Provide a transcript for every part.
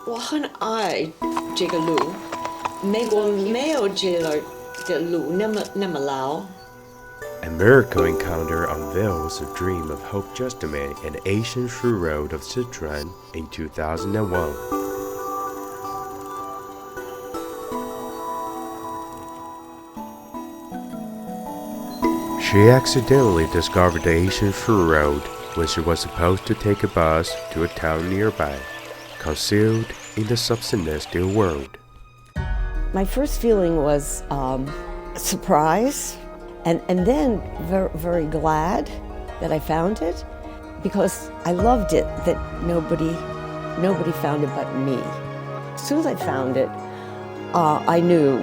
我很爱这个路，美国没有这儿的路那么老。 A miracle encounter unveils the dream of Hope Justman and the ancient Shu Road of Sichuan in 2001. She accidentally discovered the ancient Shu Road when she was supposed to take a bus to a town nearby, concealed in the substandard still world. My first feeling was surprise, and then very, very glad that I found it, because I loved it that nobody found it but me. As soon as I found it, I knew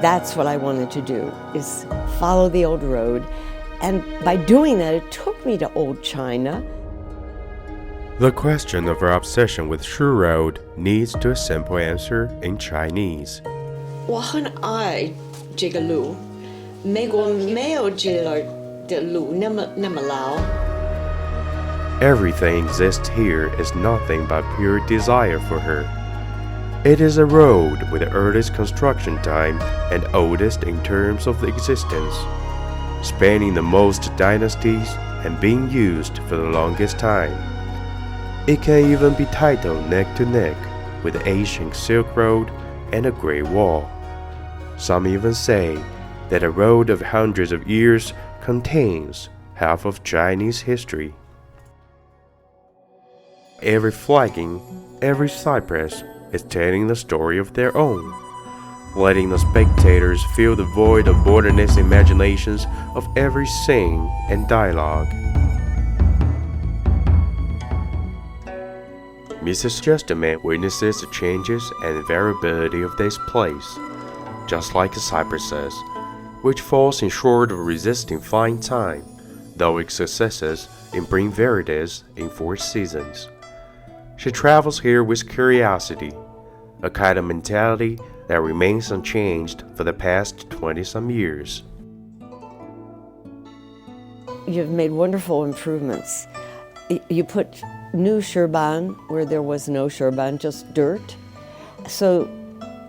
that's what I wanted to do, is follow the old road. And by doing that, it took me to old China. The question of her obsession with Shu Road needs to a simple answer in Chinese. 我很爱这个路，美国没有这儿的路那么老。 Everything exists here is nothing but pure desire for her. It is a road with the earliest construction time and oldest in terms of existence, spanning the most dynasties and being used for the longest time. It can even be titled neck to neck with the ancient Silk Road and the Great Wall. Some even say that a road of hundreds of years contains half of Chinese history. Every flagging, every cypress is telling the story of their own, letting the spectators fill the void of modernist imaginations of every scene and dialogue. Mrs. Justman witnesses the changes and variability of this place, just like the cypresses, which falls in short of resisting fine time, though it successes in bring verities in 4 seasons. She travels here with curiosity, a kind of mentality that remains unchanged for the past 20-some years. You've made wonderful improvements. You put new sherban where there was no sherban, just dirt. So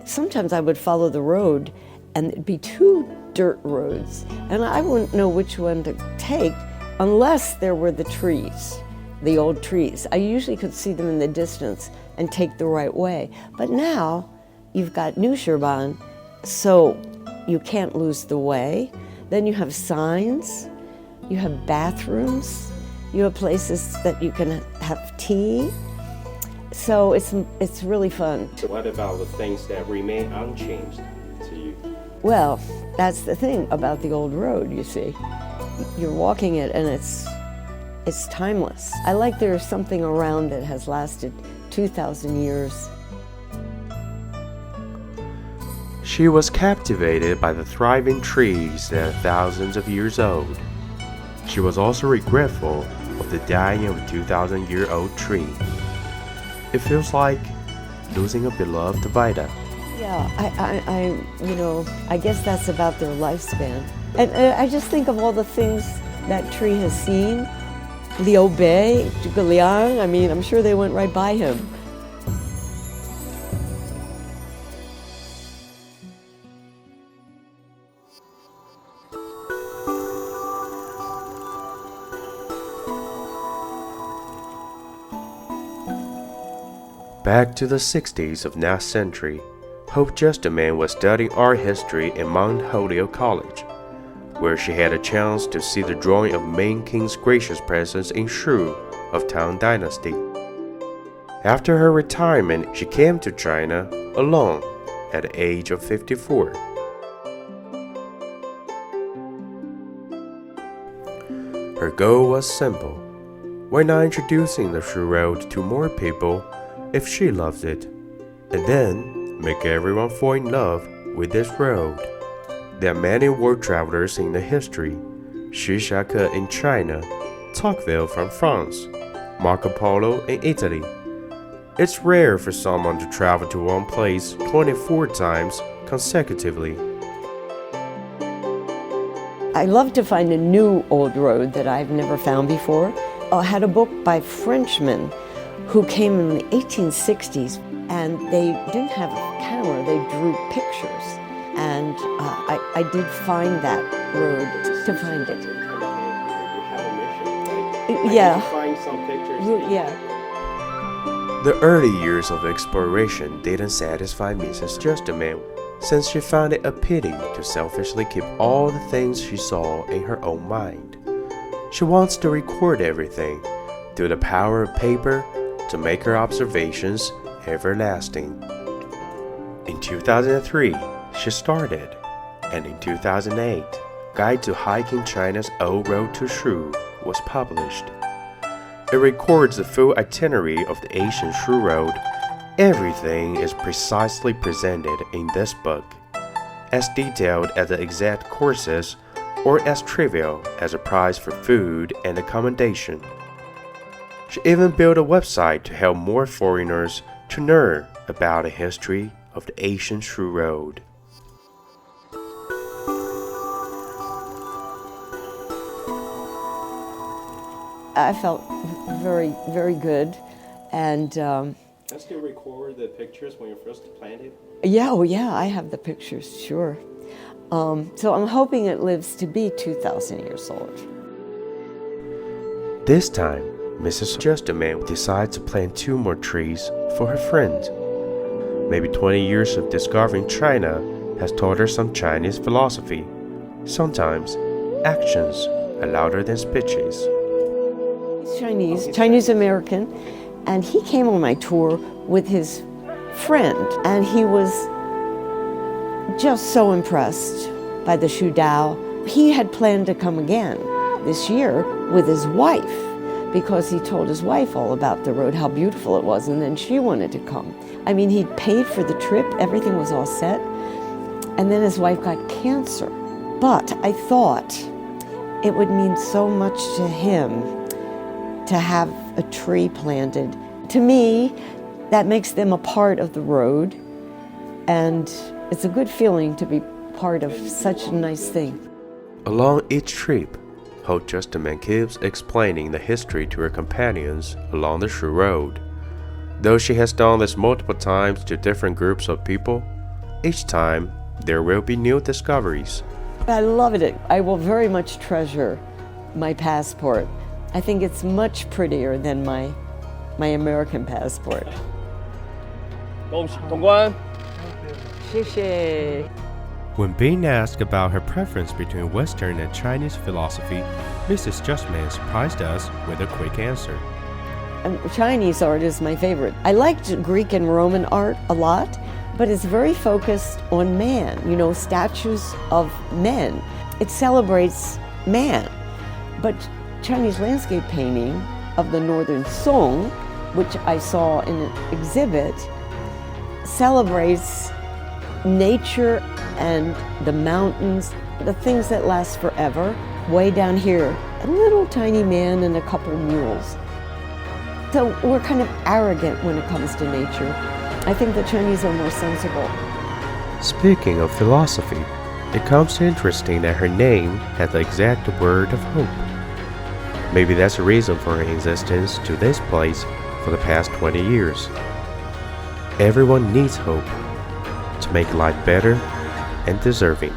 sometimes I would follow the road and it'd be 2 dirt roads, and I wouldn't know which one to take unless there were the trees, the old trees. I usually could see them in the distance and take the right way. But now you've got new sherban, so you can't lose the way. Then you have signs, you have bathrooms, you have places that you can have tea. So it's really fun. What about the things that remain unchanged to you? Well, that's the thing about the old road, you see. You're walking it and it's timeless. I like there's something around that has lasted 2,000 years. She was captivated by the thriving trees that are thousands of years old. She was also regretful of the dying of a 2,000-year-old tree. It feels like losing a beloved vita. Yeah, I guess that's about their lifespan. And I just think of all the things that tree has seen. Liu Bei, Zhuge Liang, I mean, I'm sure they went right by him. Back to the 60s of last century, Hope Justman was studying art history in Mount Holyoke College, where she had a chance to see the drawing of Ming King's gracious presence in Shu of Tang Dynasty. After her retirement, she came to China alone at the age of 54. Her goal was simple. Why not introducing the Shu Road to more people if she loves it, and then make everyone fall in love with this road? There are many world travelers in the history: Shishaka in China, Tocqueville from France, Marco Polo in Italy. It's rare for someone to travel to one place 24 times consecutively. I love to find a new old road that I've never found before. I had a book by Frenchmen who came in the 1860s, and they didn't have a camera, they drew pictures. And I did find that road to find it. Yeah. Find some pictures. Yeah. The early years of exploration didn't satisfy Mrs. Justman, since she found it a pity to selfishly keep all the things she saw in her own mind. She wants to record everything through the power of paper to make her observations everlasting. In 2003, she started, and in 2008, Guide to Hiking China's Old Road to Shu was published. It records the full itinerary of the ancient Shu Road. Everything is precisely presented in this book, as detailed as the exact courses or as trivial as a price for food and accommodation. She even built a website to help more foreigners to learn about the history of the ancient Shu Road. I felt very, very good, and Can you record the pictures when you first planted? yeah, oh yeah, I have the pictures, sure. So I'm hoping it lives to be 2,000 years old. This time, Mrs. Justman decides to plant 2 more trees for her friend. Maybe 20 years of discovering China has taught her some Chinese philosophy. Sometimes, actions are louder than speeches. He's Chinese American, and he came on my tour with his friend, and he was just so impressed by the Shu Dao. He had planned to come again this year with his wife, because he told his wife all about the road, how beautiful it was, and then she wanted to come. I mean, he'd paid for the trip, everything was all set, and then his wife got cancer. But I thought it would mean so much to him to have a tree planted. To me, that makes them a part of the road, and it's a good feeling to be part of such a nice thing. Along each trip, Hope Justman keeps explaining the history to her companions along the Shu Road. Though she has done this multiple times to different groups of people, each time there will be new discoveries. I love it. I will very much treasure my passport. I think it's much prettier than my American passport. 通关。谢谢。 When being asked about her preference between Western and Chinese philosophy, Mrs. Justman surprised us with a quick answer. Chinese art is my favorite. I liked Greek and Roman art a lot, but it's very focused on man, you know, statues of men. It celebrates man. But Chinese landscape painting of the Northern Song, which I saw in an exhibit, celebrates nature and the mountains, the things that last forever. Way down here, a little tiny man and a couple mules. So we're kind of arrogant when it comes to nature. I think the Chinese are more sensible. Speaking of philosophy, it comes interesting that her name has the exact word of hope. Maybe that's the reason for her existence to this place for the past 20 years. Everyone needs hope to make life better and deserving.